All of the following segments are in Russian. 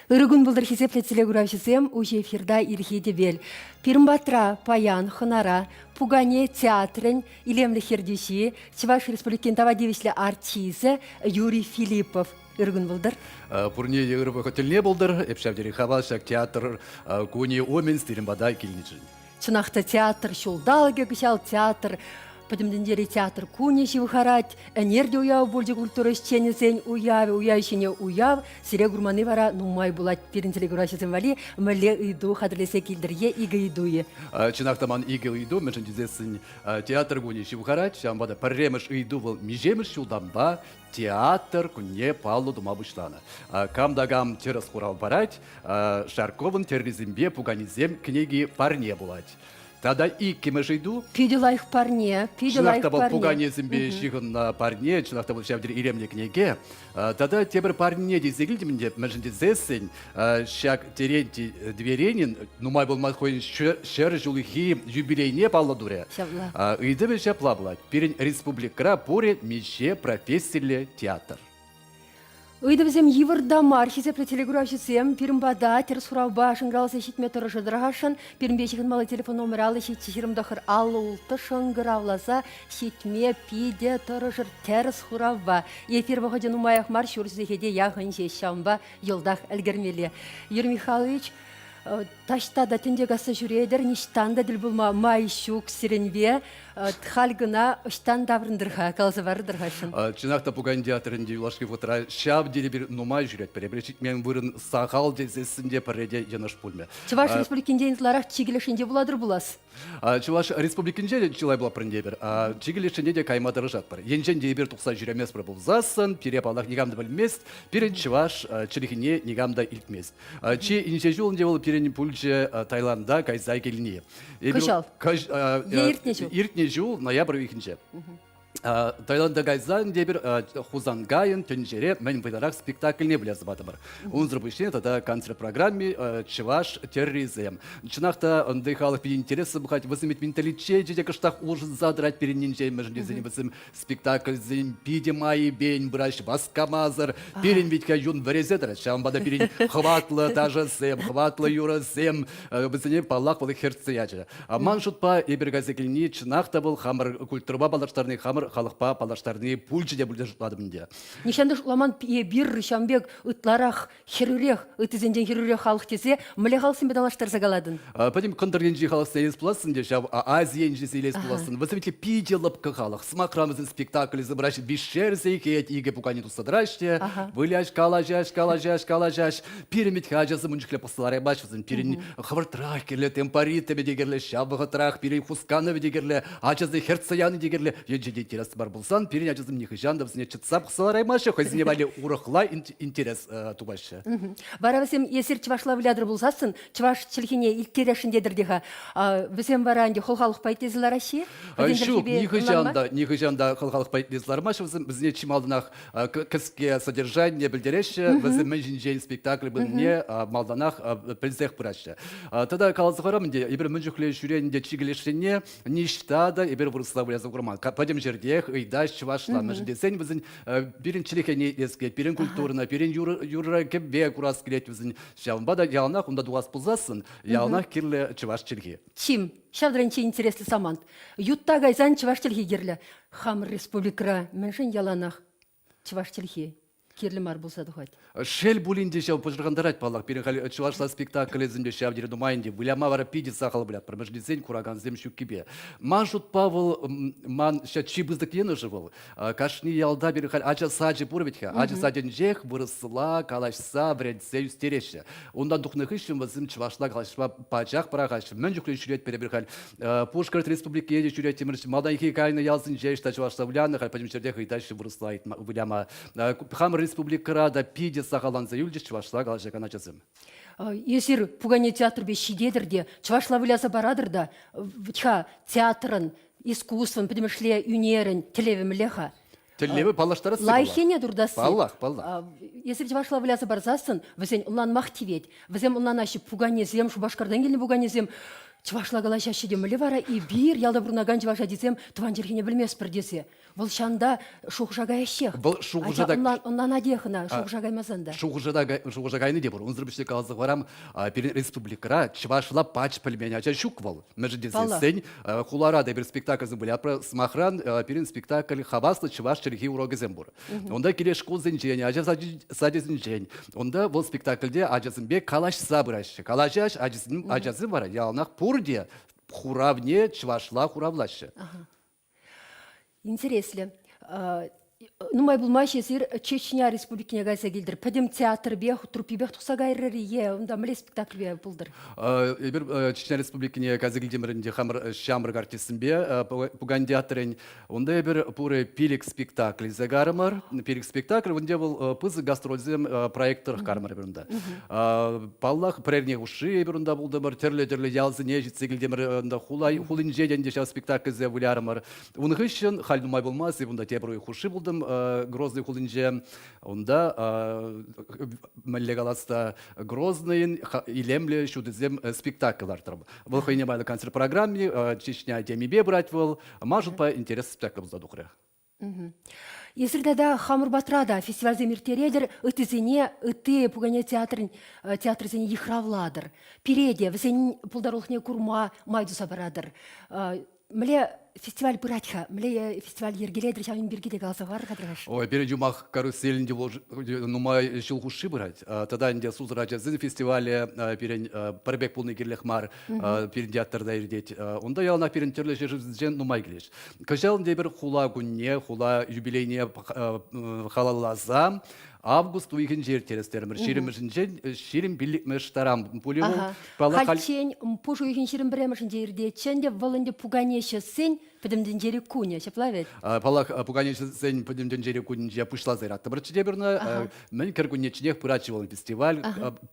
Иргун булдыр хизепле телеграфисем уже эфирда ирхиде бел. Пирмбатра, Паян, Хонара, Пугане театрын, илемлі хердеші, Чуваш Республикин тавадевишлі артизы Юрий Филиппов. Иргун булдыр. Пурне Европа хотелне булдыр, эпшавдери хавалшак театр куни омен стилимбада килничин. Чынақта театр шулдалге гышал театр, Подемдендери театр куни живхарать, энергия уяв больше культуры сченезень уящине уяв, сире гурманы вара нумай булать перинтели гурашизем вали, мэле иду хадресе килдерье ига идуе. Чинахтаман ига иду, мэшен дизесин театр куни живхарать, шамбада парремеш иду вал мижемеш шулдамба, театр куне палу дума вышлана. Камдагам терас хурал барать, Шарковын терризимбе пуганизем книги парне булать. Тогда и кемежиду. Пидела их парне, пидела их парне. парне. Пугание зембе шихан на парне, чинахта был шавдер иремне книге. Тогда тебер парне дизегильди мне, меженди зесень, шак теренти дверенин, ну май был махой шер жулихи юбилейне палладуре. И дебе шаплаблать. Перень республикра поре мище профессиле театр. Уйдавзем йывырда мархизе плетелеграфисем, пирмбада, терсурауба, шыңгралысы шитме тұрышы дырағашын, пирмбешігін малы телефон номералы шитчишірімдақыр аллы ұлты шыңгыравласа, шитме пиде тұрышыр терсурауба. Ефир вағыден умаяқ марш үрсізеде яғын жешамба, елдақ әлгермелі. Юрий Михайлович, ташта да тендегасы жүредер, ништанда діл бұлма майшук сиренбе, тхалгына ұштан даврындырға, қалзы бардырғашын. Чинахта пуган театрынде юлашки фотора шаб дели бир нумай жүрет перебрешит мен вырын сақал дезесінде пареде яныш пульме. Чуваш республикинде интларах чигілешінде буладыр булас? Чуваш республикинде чилай була прындебір, чигілешінде де каймадыры жатпар. Енженде бир тұқса жүремес бір бұлзасын, переп аллах негамды білмест, перен чуваш чилихине негамда илтмест. Чи инже жолынде ол перен пульче Таиланда кайзай келіне. Кышал? Иртне жыл ноябрь викинче. Таиланда гайзан дебір хузангайын төнжере мен выдарак спектакльне білязы батымыр. Унзыр бұшне тада концерт программе чываш терроризм. Чынақта ондай халық бі интересы бұхать візімет менталитче жеде кыштақ ужын задырать перенінже мәжіндезіне візім спектакль зім пиде майы бейн бұраш баскамазыр перен бітке юн вәрезедір. Шамбада перен хватлы тажы зем, хватлы юры зем візіне палақ болы херцы яжы. Ман шутпа ебір газекіліне чынақта бұл хамыр культурба балаштарны хамыр халықпа палаштарны пульчы деп үлдер жұтладымынде. Нишанды шуламан бир шамбек ытларах херурек, ытызенден херурек халық тесе, мүле халысын бедалаштар загаладын. Потім контргенжі халықсын елес бұласын, жав Азиен жесі елес бұласын. Вызыветле пиде лапка халық. Смақрамызын спектакль забрашит бишер зейкет, иге пукани тустадраште. Выляш, калажаш. Пиремет хажасы мұншықле пасылары башвызын. Пирен хавартрах керле, темпарит тебе дегерле, шабығатрах, пирен хусканы дегерле, ачазы херцаяны дегерле. Ежеде интерес бар болсан, пирен ачазым нехыжандов, зіне чытсап қысалар аймашы, хозіне бәлі урықла интерес тубашы. Баравасем есер чывашла вылядыр болсасын, чываш чілхіне илкерешіндедір деға. Візем баранде холхалық пайтезілар ашы? Шук, нехыжанда холхалық пайтезілар машы, бізіне чималданақ кіске содержание білдереші, візем мен жинжейн спектакль біліне малданақ пілзех бұрашы. Тада қалазығырамынде, ебір мүнжікле жүренінде чигілешіне, ништада, ебір вұрысла вылязы құрман. Падем жердех, ыйдаш, чывашла, мәжіндесен візін бірін чілікене еске, бірін культурына, бірін юрра кебе курас келет візін. Шавынбада яланақ, онда дуас пұлзасын, яланақ керлі чываш чілге. Чим? Шавдырынче интереслі самант. Ютта гайзан чываш чілге керлі. Хамыр республикра, мәншін яланақ чываш чілге. Керлі мар болса дұғайд. Шел булинде шау пожырғандарать палақ. Перен чувашла спектакль зімде шавдері думайынде. Выляма вара пиде сақал білят. Промеждезен кураган зем шук кебе. Ман жут павыл, ман ша чибыздық ені жывыл. Кашни ялда беріхал ача саджи пурветха. Ача саджен жех вырысыла, калашса, вредсе юстереші. Ондан дұқнық ішін візім чувашла калашва пачақ парағаш. Мен жүклі жүрет перебірхал. Пушкарт республики еде жүрет темірші. Малдан ехи кайны ялсын жешта чувашла вляны. Падем жердех ыйдаші вырысла выляма. Хамыр республикара да пиде сағаланза юлдеш чувашла галажагана жазым. Есер пугане театр бе шидедірде, чувашла выляза барадыр да, театрын, искусствын, підімішле үнерін, тілевімлеха. Тілеві палаштары сығыла. Лайхене дұрдасы. Паллах. Есер чувашла выляза барзасын, візен ұлан мақтивет, візен ұлан ашы пугане зем, шубашқардан келіне пугане зем, Чувашлагала шашы демілі вара, и бир ялда бұрнаган чуваша десем, туан жерхене білмес бір десе. Бұл шанда шуғжагай шех. Бұл шуғжада... Оннан адехына шуғжагай мазанда. Шуғжагайны де бұр. Онзыр калзы варам перед республикара чувашла пач пельмени, ача шуквал. Между десен хулара да бір спектакль были, про смахран перед спектакль хабаслы чуваш черхи урога зембур. Онда келеш кул зенчень, ача сади зенчень. Онда бұл спектакльде ачасынбек калаш сабыраш. Калашаш ачасы вара, ялнах пурде хуравне чувашла хуравлашы. Интересно. Нумай булмайшы сир Чечня республикіне гайса келдір. Пәдем театр бех, трупи бех тұқса гайрыр е, онда міле спектакль бе бұлдыр. Ебір Чечня республикіне газа келдемірінде хамыр шамрыг артисін бе, пуган театрын, онда ебір пуры пилік спектакль загарымыр. Пилік спектакль, онда бұл пызы гастрользем проекттырық кармыр ебірінде. Паллах прерне уши ебірінде бұлдымыр, терлі ялзы не жетсе келдемір, хулын жеденде шау спектакль зе вылярымыр. Оның үшін хал нумай болмас, ебірінде тебірі хуши бұлды. Грозный хулинже, онда мәллегаласта Грозный илемле шудызем спектакльлар тұрып. Бұл қойне байды концерт программе, Чечня темебе брать был, мажут по интерес спектакль бұзда дұқыры. Есілдада Хамыр Батрада фестиваль земиртередер ытызене, ыты пугане театр зене ехравладыр. Переде, візен пулдарулхне курма майдуса барадыр. Мле фестиваль Пыратьха, мле фестиваль Ергеледер, шамин бергеде галса var кадраш. Ой, перед юмах каруселінде нумай шылхуши брать. Тогда инде сузрача зин фестивале перед парбек полный герлехмар перед театрда ирдеть. Онда ялна перед терлеше жизнь нумай гелеш. Кажал инде бер хула гунне, хула юбилейне халалаза. Август уйген жер терестермір. Шерім білікмеш тарам. Хальчен, пушу уйген шерім біремішін жерде. Ченде валынде пуганеші сен, пөдімден жері күне. Шеплавет? Палақ пуганеші сен, пөдімден жері күне же пұшла зайратты. Бірчі дебірні, мен кіргүнечінех пырачывал фестиваль.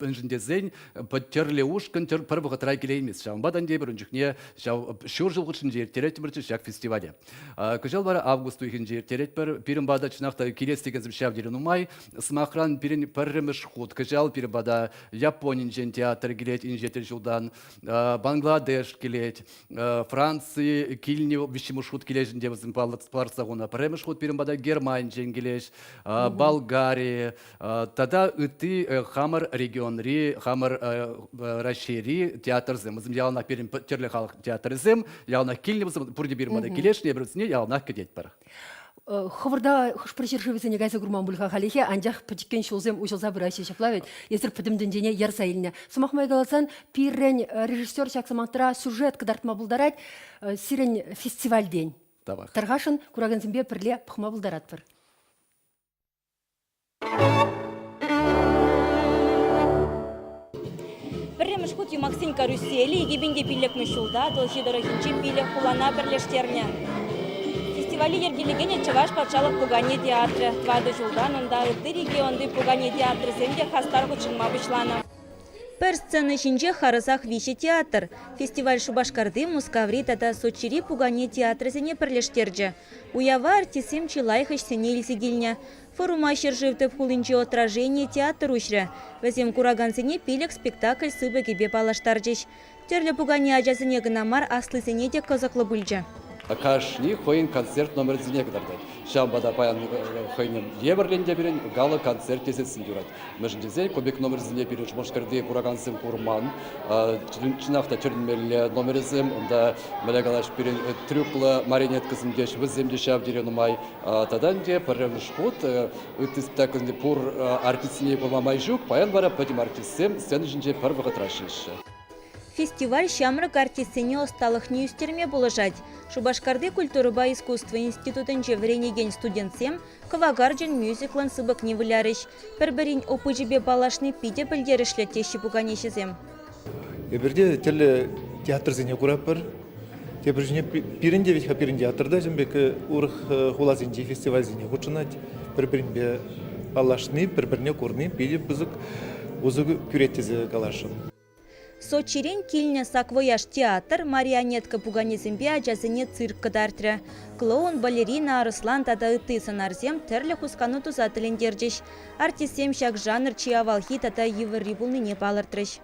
Пөнжінде зен, пөттерлі ұшқын, пырбығы тұрай келейміз. Бадан дебір үнжікне, шур жылғышын жер терет бірчі шақ фестивале. Күжал бары август уйген жер терет бір, перін бада чынақта келестеген зімшав дерін умай, Смахран перен пәрремеш худ, кажал перебада Японин жен театр келет, инжетер жылдан, Бангладеш келет, Франции килни вишимуш худ келет, жінде бізім парсағуна, пәрремеш худ перебада Герман жен келет, Болгария, тада үті хамыр регионри, хамыр рашери театр зем. Бізім ялына перен терлі халық театр зем, ялына килни бізім пұрде бермада келеш, не бірісіне ялына кедет бар. Ховарда хушпричершевизене гайса гурман бульха халихе, анжах пачиккен шулзем ушылза бұрайшы шаплавет, есір пыдымдың дене ярсайыліне. Сумақмай галасан, пиррен режиссер шақсамантыра сюжет кадартма бұлдарат, сирен фестиваль день. Тарғашын курагансымбе пірле пұхма бұлдарат бір. Бірреміш құт юмақсин карусели, егебенде пилек мүшілда, долши дорохинче пилек хулана бірлештерне. Фестивалі ергелегене Чаваш патшалық пугане театры. Твады жылдан онда үтті регионды пугане театры земде хастар құчынма бұшланы. Пір сцены шинже харызақ виші театр. Фестиваль Шубашкарды, Мускаври тата Сочири пугане театры зене пірлештерджі. Уява артисем чилайхыш сене илсегіліне. Форума шерживты в хулинче отражение театр ушры. Везем кураган зене пилек спектакль сыбы гебе палаштарджыш. Терлі пугане ажазыне гынамар аслы зене де козаклы бүлджі. Каждый хойн концерт номер зене кадарды. Шамбада паян хойнем еберленде берен гала концерт тесесін жүрат. Межінде зен көбек номер зене берен Шубашкарды курагансым курман. Чынақта түрнмелі номер зем, онда мәлегалаш берен трюклы марионеткасым деш, віземде шав дерен умай. Тадан де пәрреміш ход, үттіспектаклінде пұр артисіне болмамай жүк, паян бара пәдім артисем сцены жінде пәр вғыт рашышы. Фестиваль шамрак артисене осталых не үстерме болажать. Шубашкарды культурыба искусства институтын жевренеген студентсем кавагарджин мюзиклан сыбык не вылярыш. Пәрбірін опыжыбе балашны пиде білдерішлі теші пуганешізем. Ебірде телі театр зене құрап бір. Тебіржіне пирінде ведь хапирин театрда жембекі урық хулазинде фестиваль зене құчынат. Пәрбірін бе балашны, пәрбіріне көрні пиде бұзық ұзығы күреттезі калашын. Сочирен килне саквояж театр, марионетка пуганезембе ажазыне цирк кадартры. Клоун, балерина, Арыслан тада ыты санарзем терлі хускану тузатылендердеш. Артисем шак жанр чиавалхи тада еври булныне палыртрыш.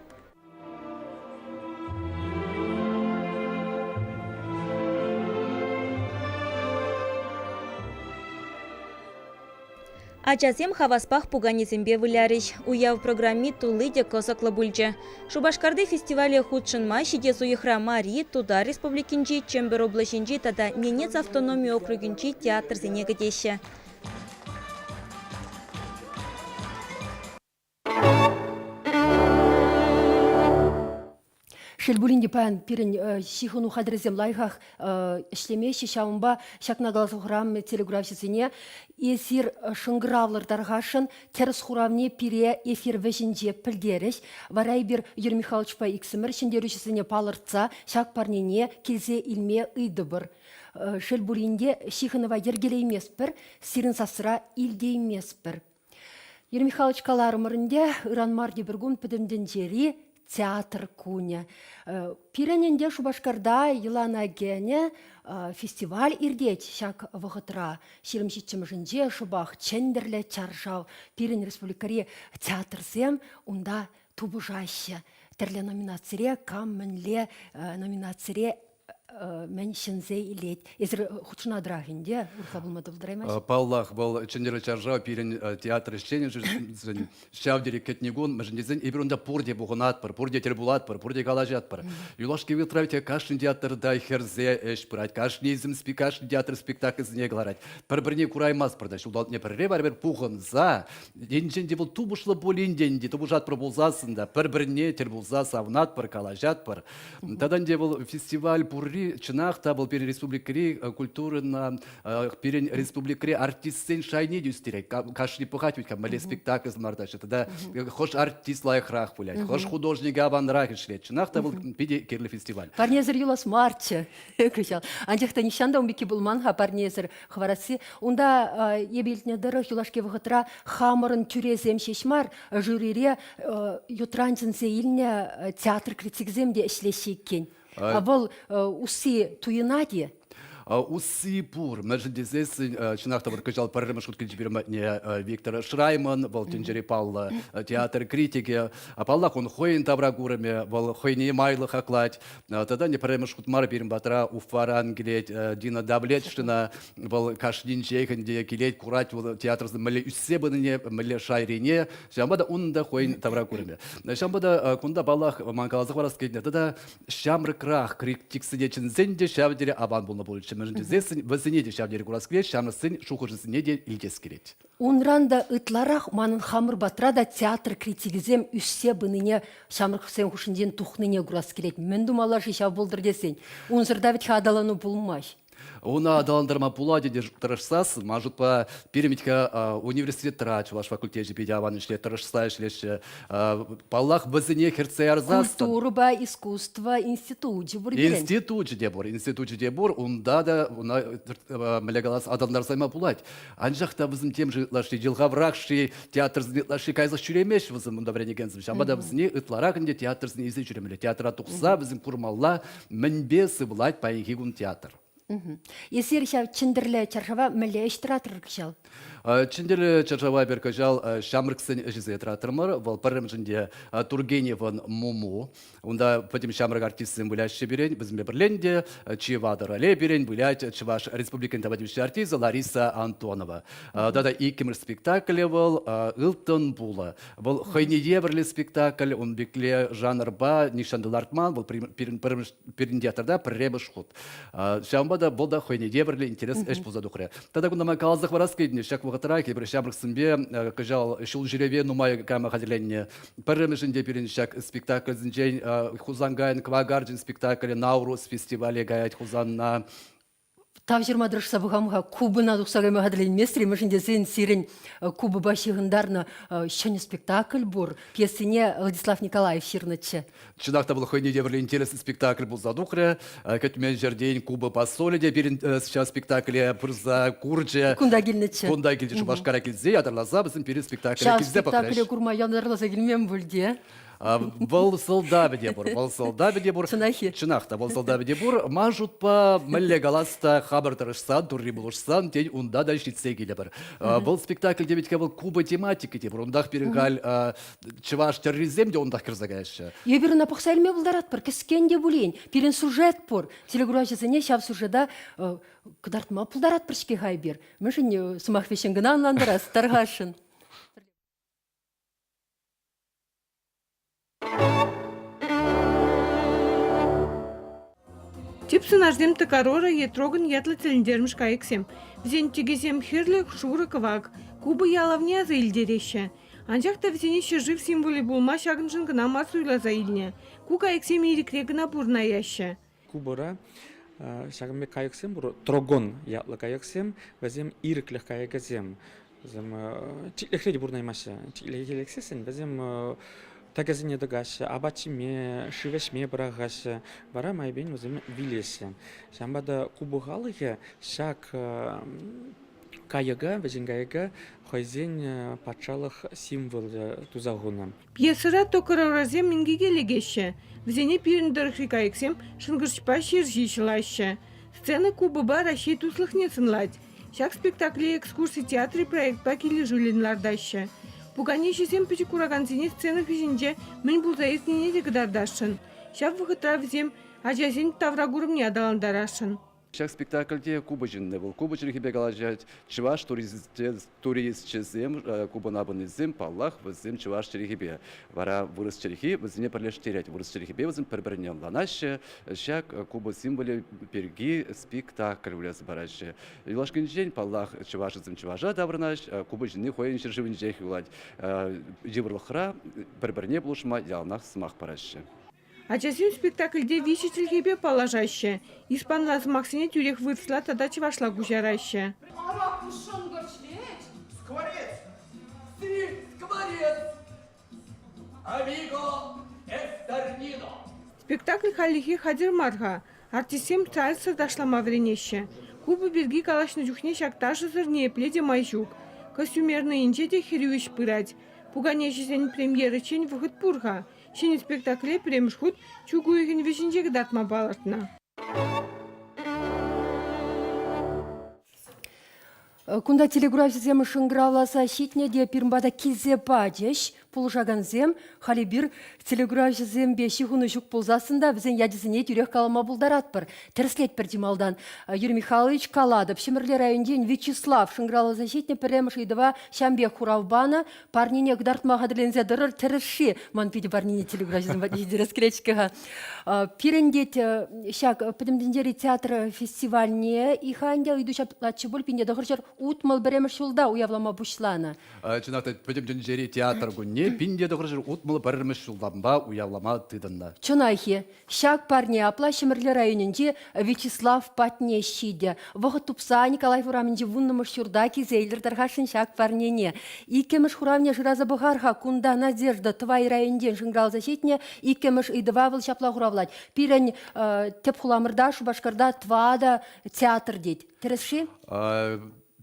Ачасем хаваспах пуганезембе вылярищ. Уяв программи тулыде косаклы бульче. Шубашкарды фестивале худшынма шиде суихра Мари, туда республикинчи, Чембер облачинчи, тада Ненец автономия округинчи театр зенеге деші. Шельбулинде пан пирен сихуну хадрезем лайхах ишлемеші шаумба шакна галасы хурам телеграфисине эсир шыңгыравлар даргашын терс хурамне пире эфир вешинже пілдеріш варай бір Юрий Михайлович па иксімір шендерушісіне палыртса шак парнене келзе илме ыйдыбыр. Шельбулинде шихынова ергеле емес бір, сирин сасыра илде емес бір. Юрий Михайлович каларымырынде ыранмарде біргун підімден жері театр куня. Пирененде Шубашкарда Елана Гене фестиваль ирдеть шак вахытра. Ширмшитчем жинже шубах чендерле чаршав. Пирен республикари театрсем унда тубужаще. Терле номинацире камменле номинацире мен шинзе илет. Эзір хучына драгинде урха булмады булдыраймаш? Паллах был чендерле чаршав пирен театр ищенен шавдери кетнигун мажендезен ибрунда пурде бугунатпыр, пурде тербулатпыр, пурде галажатпыр. Юлашки витравите кашын театрда херзе эшпырать, кашнизм кашын театр спектакль зне гларать. Пырбырне кураймас продать. Удал не пырре барбер пухын за. Денченде был тубушлы болинденде, тубужат пробулзасында. Пырбырне тербулза савнатпыр, калажатпыр. Таданде был фестиваль пурри чынақта был перед республикари культуры на перед республикари артистсен шайне дюстерек. Кашни пухать ведь как мале спектакль мардаш. Это хош артист лайхрах пулять, хош художник аванрах шлет. Чынақта был пиде керле фестиваль. Парнезер юлас марче кричал. Анжахта нишанда умбики булманха парнезер хварасы. Унда ебелтне дырых юлашке вахытра хамырын тюрезем шешмар жюрире ютранчынсе илне театр критикземде ишлешеккен. А был усы туйнади. Усипур, междезес чинахта варкажал паррема шутки не Виктор Шрайман, вол тенджери Павла театр критики, а Паллах он хоин таврагурами, вол хойни майлы хаклать, тогда не паррема шут мар бирим батра уфаран гилеть Дина Давлетшина, вол кашнин чейхан де гилеть курать вол театр мали усебанне мали шайрине, шамбада унда хоин таврагурами. Шамбада кунда Паллах манкалазы хвараскетне, тогда шамры крах критик сидечен зенде шавдере аван булна больше. Здесь в зенеде шавдери курасклет, шамна сын шухуж зенеде илтес келет. Унранда ытларах манын хамыр батрада театр критигизем үссе быныне шамыр хусен хушинден тухныне курас келет. Мен думалашы шав болдыр десен. Унзырда ведь хадалану булмаш. Она адаландарма пулади держсас, может по перемитка университет трач, ваш факультет педиаван шле траштаешь шле Паллах базине херцеарзас. Культура, искусство, институт Институт дебор, он дада, он мелегалас адаландарсайма пулать. Анжахта базим тем же лаши дилгаврахши театр лаши кайзас чуремеш базим ундаврени гензим. Шамбада базне ытларахнде театр зне изи чуремеле. Театра тухса базим курмалла менбесы влать по игун театр. Есер шав чендерле чаршава мэле эштиратыр кышал. Чендерле чаршава беркажал шамрыксын эжизе тратырмыр, вал парымжынде Тургеневан Муму. Унда потім шамрык артистсын бүляші берен, бізімбе бірленде Чевадыр Але берен, бүлять Чеваш республикан табадимші артиза Лариса Антонова. Дада икемір спектаклі вал Илтон Була. Вал хайнеде бірлі спектакль, он бекле жанрба Нишандылартман, вал перін театрда пірреміш худ. Шамбада болда хайнеде бірлі интерес әш бұлза дұқыры. Тада күндама қалыздық вараскейдіне, шак вағытыра кебір шамрыксынбе, кажал шул жүреве нумай кама хадерленне. Пірремішінде перін шак спектакль зінжен Хузангайн Квагардин спектакль Наурус фестивале гаять Хузанна. Тав жирмадырыш сабыгамга кубына духсагайма хадрен местри, машинде сен сирен кубы башығындарна шыны спектакль бур. Пьесыне Владислав Николаев ширнычы. Чынақта был хойне деверлі интересный спектакль был задухры. Кәтімен жерден кубы по соли де берін сейчас спектакле пырза курджи. Кунда келнычы. Кунда келді шубашкара келзе, адарлаза бізін перед спектакле келзе покреш. Спектакле курма янарлаза келмен бөлде. Был солдабеде бур, был солдабеде бур. Чынахи. Чынахта, был солдабеде бур. Мажутпа, мәлле галаста, хабар тарышсан, турри булышсан, тень унда да шитсе келе бір. Был спектакль дебетке был куба тематика де бур. Ундах перегаль чеваш терроризм де ундах кирзагайшы. Ебір напықса әлме бұлдарат бір, кіскен де бұлейін. Пирен сюжет бұр. Телегуражызыне шав сюжета кыдартма бұлдарат бір шке ғай бер. Мүшін сымақ вешен гына анландырас, тарғашын. Типсын аждем тыкарора етрогын ятлы тиліндерміш кайыксем. Візен тегезем херлік шуры кывак, кубы ялавне азы илдереща. Анжақта візене жив символы болма шагыншын гына мас уйлаза илне. Ку кайыксем ирикре гына бурна яща. Кубора шагымбе кайыксем бур трогон ятлы кайыксем, візем ириклих кайыксем. Візем чиклехреди бурнаймаша, чиклехелексесен, візем тагазине дагаш, абачиме, шивешме брагаш, бара майбен візем вилесе. Шамбада кубугалыге шаг кайыга, візен кайыга, хойзен патшалық символ тузагуна. Пьесыра токараразем минги келегеше. Візене пиріндірхи кайыксем шынгыршпа шержи шылаще. Сцены кубы бар ашей туслых не сынлать. Шак спектакле экскурсии театры проект пакили жилинлардаще. Пугане шесем пичи кураганзине сцены хижинже мен булзаиз нене дегдардашын. Шак выхытра візем ажазин таврагурым не адаландарашын. Шак спектакльде куба жинне был. Куба жирхибе галажать чеваш турист чезем, куба набынызым, паллах, візім чеваш черехибе. Вара вырыс черехи, візіне пірлештерять. Вырыс черехибе візім пірбірінен ланаще, шак куба символе перги спектакль улез бараще. Илашкин жень паллах чеваш ізім чеважа даврнаш, куба жинне хоен шерживін жехи улать. Живырлықра пірбіріне бұлышма ялнақ сымақ бараще. Ачасин спектакльде висительхебе положаще. Испанлас Максине тюрех вырсла, тогда чевашла гужараще. Скворец! Ты скворец! Амиго эстернино! Спектакль халихи хадир марха. Артисем царьца дошла мавренеще. Кубы берги калашны жухне шакташи зырне пледе майжук. Костюмерный инчете хирюиш пырать. Пуганешесен премьеры чень выход пурха. Шені спектакле премшхут чугуйген вешінжегі датма балартына. Кунда телеграфизем шыңгыравласа шитне де пирмбада кизе падеш, пулжаганзем, халибир телеграфизем беші хуны жүк пулзасында бізен ядізіне тюрех калама булдарат бір. Терслет бір демалдан. Юрий Михайлович Каладов, Шемірле районден Вячеслав шыңгыравласа шитне піремш идыва Шамбе Хуравбана, парнине гдартма гадылензе дырыр тіріші, ман пиде парнине телеграфизем бадидерес кречкіға. Пирендет шак пөдімдендері театр фестивальне ихандел идуща платчы пинде дұғырчар утмал біремш жылда уявлама бұшлана. Чынақта пөдімдендері театр күнне пинде дұғыржыр утмал біріміш жылдамба уявлама тыдында. Чынайхи, шак парне апла Шемірле районінде Вячеслав Патне шиде. Вғы тупса Николай Фураменде вуннымыш шурда кезейлер тарғашын шак парнене. Икеміш Хуравне жыраза бұғарға кунда Надежда Твай районден жыңғал защитне, икеміш идыва был шапла Хуравлать. Пирен теп хуламырда Шубашкарда Твада театр дейд. Тересши?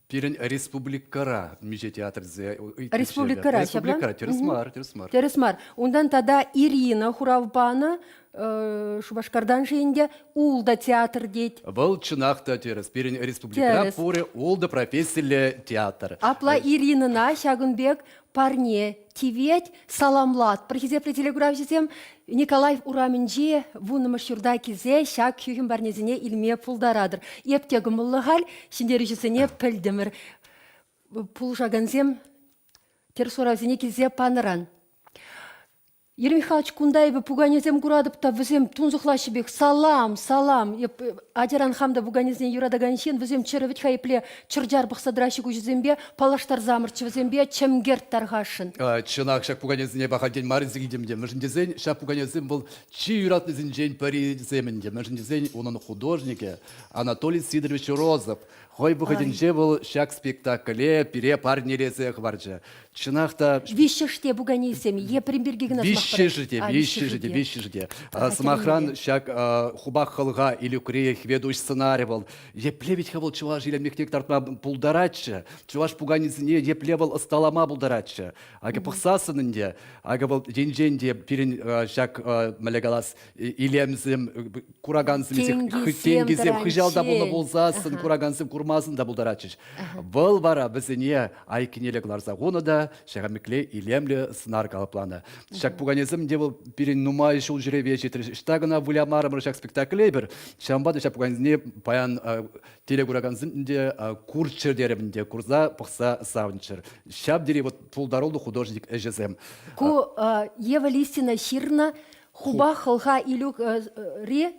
Пирен республикара меже театр зе. Республикара, Республикара, тересмар. Тересмар. Ундан тада Ирина Хуравбана Шубашкардан жейінде улда театр дейд. Был чынақта терес. Пирен республикара пуры улда профессияле театр. Апла Иринына Шагынбек парне тиветь саламлат. Прохизепле телеграфизем Николай Ураменже вунымыш юрда кизе шак хюхім барнезіне илме пулдарадыр. Ептегі мұллығал шендережесіне пілдімір. Пул жаганзем терсуразіне кизе паныран. Юрий Михайлович Кундаева пуганезем курадыпта візем тунзухлашы бек салам. Адеран хамда пуганезен юрадаганшен візем чырывыч хайпле чырджар бұқсадраши күжізембе палаштар замырчы візембе чемгерт тарғашын. Чынақ шак пуганезіне бақаден марызы кедемде. Мәжіндезен шак пуганезен бұл чи юратнызен жен пари земінде. Мәжіндезен оның художнике Анатолий Сидорович Розов. Хой выходинче был шак спектакле пире парнелезех варжа. Чынақта Вишеште буганисем, е примберге гына вище жде. Самохран шак хубах халга или крех ведущ сценарий был. Е плевить хавал чуваш или мехтек тартма пулдарача. Чуваш пуганизне е плевал сталама пулдарача. Ага пахсасынынде, ага был день-деньде пирин шак малегалас илемзем кураганзем тенгизем хыжалда булна болзасын кураганзем курмасын да пулдарачыш. Был бара бізіне айкинелеглар загоны да шагамикле илемле сынар калапланы. Шак пуганизм де был пирин нумай шул жүре вечетір. Штагына вулямарым шак спектакле бір. Шамбады шак пуганизне паян телегураганзымде курчердерімде курза пықса савнчер. Шап дере вот пулдаролды художник эжезем. Ку Ева Листина ширна хуба халха илюк ре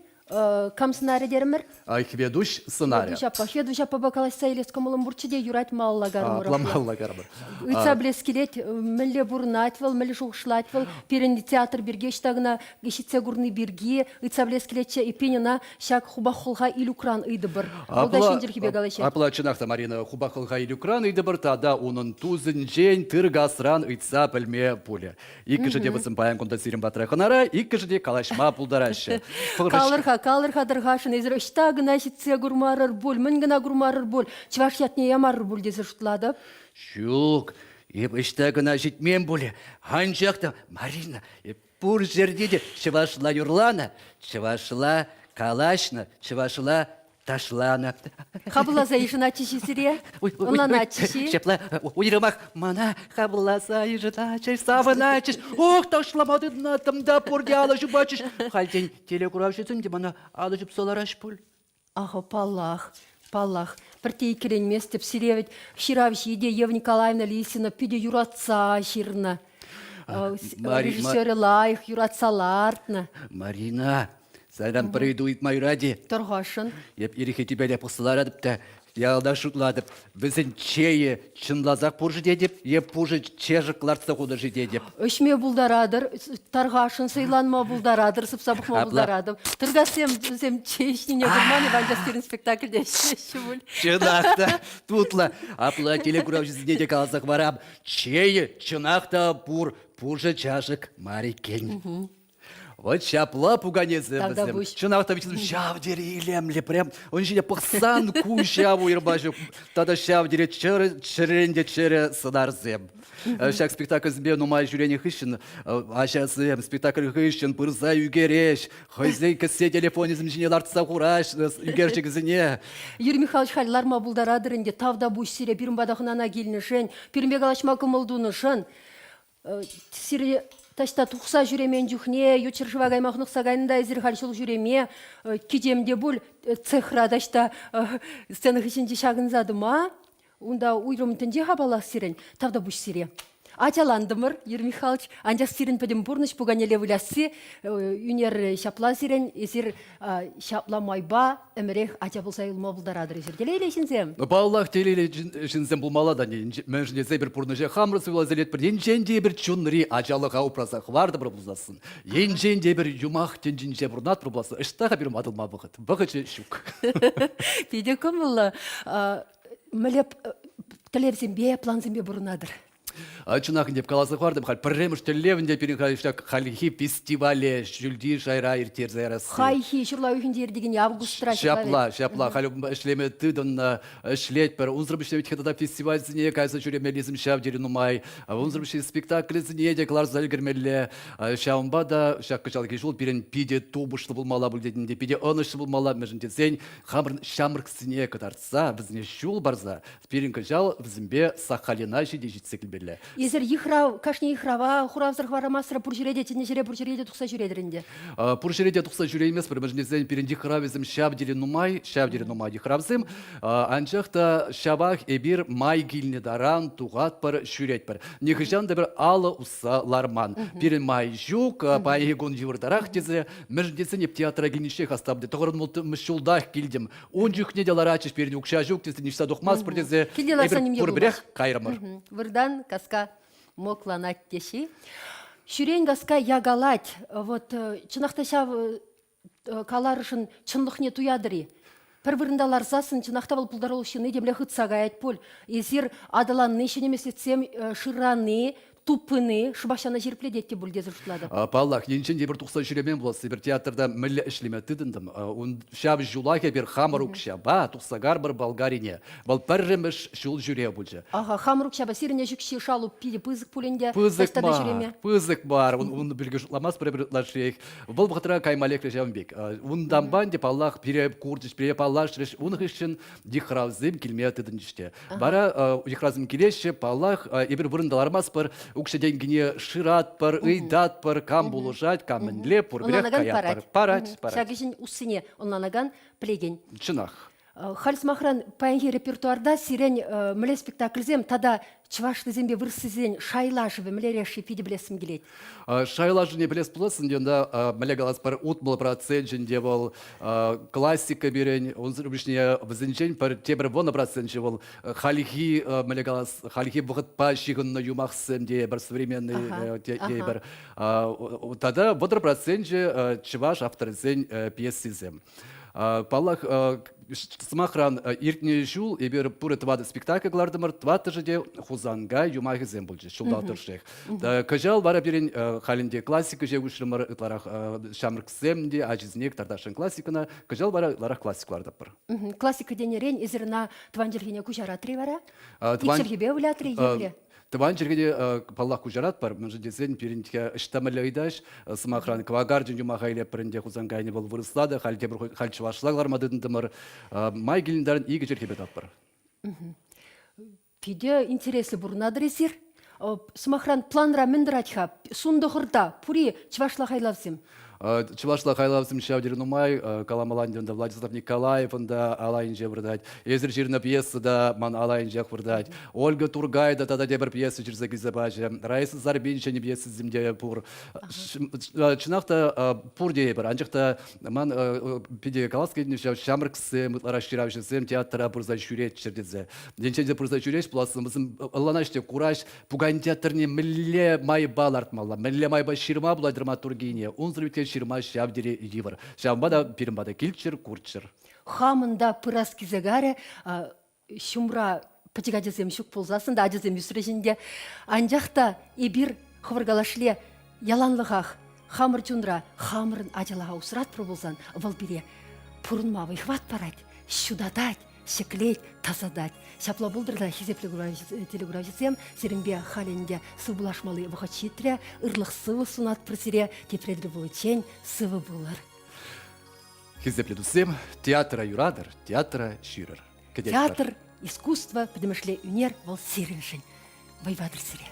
кам сценарий дермер? Хведущ сценарий. Хведуща по бакалайса или скомолом бурчиде юрать маллагар. Пламаллагар. Үтса блескелет мэлле бурнатвал, мэлле шухшлатвал, перен театр бирге штагна гешитсе гурны бирге, үтса блескелетче и пенина шак хуба халха илюкран ыдыбыр. Апла чынақта Марина хуба халха илюкран ыдыбыр тада оның тузын жен тыргасран үтса пілме пуле. Икі жыде высым баян конда сирим батрайханара, икі жыде калашма пулдарашы. Калырха дыргашын ezir ышта гына шитсе гурмарыр бол, мін гына гурмарыр бол, чываш ятне ямарыр бол десе шутладып. Шук, еп ышта гына житмен боле, анжақта Марина, пур жерде де чывашла юрлана, чывашла калашна, чывашла ташлана. Хабыласа ешін ачыши сире, онлан ачыши. Шепла, уйрымақ, мана хабыласа ешін ачыш, савын ачыш. Ох, ташламады натымда порге алышып ачыш. Хальден телекуравшысын де мана алышып солар аш пул. Ага, паллах. Партей керенмес деп сиревет, ширавши иде Ева Николаевна Лисина, пиде юратса ширна. Режиссеры лайх, юратсалартна. Марина, сайран пройдует мой ради. Торгашын. Еп ирихе тебе де пысылар адып та, ялда шутладып, бізін чейі чынлазақ пұржы дедіп, еп пұржы чежікларца құды жедедіп. Өшме бұлдарадыр, тарғашын сыйланма бұлдарадыр, сыпсабықма бұлдарадыр. Тұргасем чейшніне бұрманы, ванжастерін спектакльде шеші бұл. Чынақта, тұтла, апла телекурав жүзіне де қаласақ барам, чейі чынақта пұржы чашық марикен. Вот шапла пуганезе бізім. Чынақта бітілім шавдері илемлі прям. Он жіне пықсан кушаву ирбажу. Тада шавдері чыренде чыры сыдарзем. Шак спектакль зімбе нумай жүрені хыщын. Ашасым, спектакль хыщын, пырза үгереш. Хойзей кісе телефонизм жіне лартса құраш, үгерші кізіне. Юрий Михайлович халиларма бұлдарадырынде тавда бұш сире бірін бадақынана келінішін, бірін бегалашма кымылдуынышын. Сире ташта тухса жүремен жүхне, ючыршыва гаймақнық сағайында әзір халшыл жүреме, кедемде бұл цехра ташта сцена хышынче шағынзады ма, онда уйрым тінде хабалақ сирен, тавда бұш сире. Ачаландымыр, Юрий Михайлович, анжақ сирен пәдім бұрныш бұғанеле вілясы, үнер шапла сирен, есір шапла майба, әмірек ача болса ұлма бұлдарадыр есір. Телейле шынзем? Баллах телейле шынзем бұлмалада, мен жіне зәбір пұрныше қамрысы вылазелет бір, енженде бір чунри ачалыға ұпразақ варды бір бұлзасын. Енженде бір юмақ тенжінже бұрнат бір бұласын. Іштаға бір мадылма бұғыт. Бұғычы шук. Пейде көмілі, мүлеп тілерсен бе, планзен бе бұрынадыр. Чынақын деп қаласық бардым, қал пірреміш тілевінде перенқалыштақ қалихи фестивале жүлді жайра ертер зайрасы. Хайхи, шырла үйінде ердеген августра. Шапла, қал ішлеме тыдын ішлет бір. Унзырым ішлемет хетада фестиваль зіне, кайсы жүремелізім шав дері нумай. Унзырым ішле спектакль зіне де клар залгірмелі. Шауынба да, шақ кычалы кешол, перен пиде тобышлы болмала бүлдетінде, пиде онышлы болмала мәжінде зен, қамырын шамырк зіне катарса, бізіне шул барза. Перен кычал, бізімбе сақалина жеде жетсекілбелі. Езір ихрав, кашне ихрава, хуравзыр хварамасыра пұржіреде, тенежере пұржіреде тұқса жүредірінде. Пұржіреде тұқса жүре емес, бір мәжінезен перенде хравезім шавдері нумай дихравзым. Анжақта шавақ әбір май келіне даран туғат бір жүрет бір. Нехыжан да бір алы ұса ларман. Перен май жүк, пайығын жевырдарақ дезе, мәжінезен еп театра келінше қастабды. Тұғырын мұлты мүшілдақ келдім. Он жүкне де ларачыш перен үкша жүк дезе, нешта дұқмас бір дезе, әбір бірбірек қайрымыр. Вырдан каска мокланать теши. Шүрен каска ягалать. Вот чынақта шав каларышын чынлық не туядыры. Пір-біріндалар засын, чынақтавыл пұлдарылышыны демле хытсага әйт пөл. Езір адаланны, шенемесетсем шыраны, тупыны, шыбашаны жерпледетті бүлдезір жұтлады. Паллах, енчен дебір тұқса жүремен боласы, бір театрда мүлі ішлеме тыдындым. Он шаб жулаке бір хамарук шаба, тұқсагар бір Болгарине. Бұл пәрреміш шул жүре бұлжы. Ага, хамрук шаба сиріне жүкші шалу пиде пызык пөленде. Пызык бар, он білгі жұтламас бір лашек. Бұл бұқтыра каймалек режамбек. Ондан бан деп Аллах пире курдыш, пире паллаш реш, он үшін дихразым келме тыдыныште. Бара дихразым келеші, Аллах ебір бұрындалармас бір укшеден гіне шырат пар, ыйдат пар, кам булужать, кам мінле, пұрбірек каят пар. Парать. Шагишін ұсыне, онланаган плеген. Чынах. Халис Махран паянге репертуарда сирен міле спектакльзем, тада чывашты зембе вырсызен шайлашывы міле реши пиде білесім келет. Шайлашы не білес бұласын, дегенде міле галас пар утмыл процент жінде бол классика берен, он зрубишне візінчен пар тебір вона процент же бол халихи міле галас, халихи бұғыт па шиғынны юмақсын де бір современный дебір. Тада водыр процент же чываш авторызен пьесизем. Паллах Смахран иртне жул, ебер пуры твады спектакльлардымыр, тваты жеде хузанга юмағы зембулжы, шулдалтыршых. Кажал бара берен халінде классика же ұшырымыр, ытларах шамырксемде, ажизнек, тардашын классикана, кажал бара ларах классиклардапыр. Классика денерен, изерна тванжергене кужаратри бара? Иксергебе улятри евле? Тыван жергеде паллах кужарат бар, мен жедесен перинтке іштамылы айдаш, Смахран квагар жын юмағайле пірінде хузангайны бол вырыслады, халде бір халчывашылағылар мадыдындымыр, май келіндарын игі жергебе таппыр. Пиде интересы бұрнадыр есір. Смахран планра міндіратха, сундығырда, пури чывашлағайлавсым. Чывашла Хайлавсым Шавдер Нумай, Каламаландерда Владислав Николаев, да Алайнже вырдать, Езер Жирна пьеса, да Ман Алайнже вырдать, Ольга Тургайда, тогда дебр пьесы через Загизабача, Раиса Зарбинча не пьесы земде пур. Чинахта пур дебр, анжахта Ман пиде Каласки нишав Шамрксы, расширавший сем театра пурза чурет чердезе. Денчеде пурза чурет пласым, Ланаште кураж, пугань театрне милле май балартмала, милле май баширма была драматургине, он зритель ширма шавдере ивар. Шамбада пирмбада кильчер курчер. Хамында пырас кизегаре шумра патигадезем шук ползасын да адезем юсрежинде анжақта ибир хвыргалашле яланлығақ хамыр чундра хамырын ажалаға усрат проболзан валбире пурынмавы хват парать, щудатать, шеклеть, тазадать. Шапла булдырда хизепле телеграфисем серембе халенде сывбулашмалы вахачитре, ырлық сывы сунат просире, тепредри булычень сывы булар. Хизепле дусем театра юрадыр, театра ширер. Театр, искусство, подымышле юнер, вол сиреншень. Вайвадыр сире.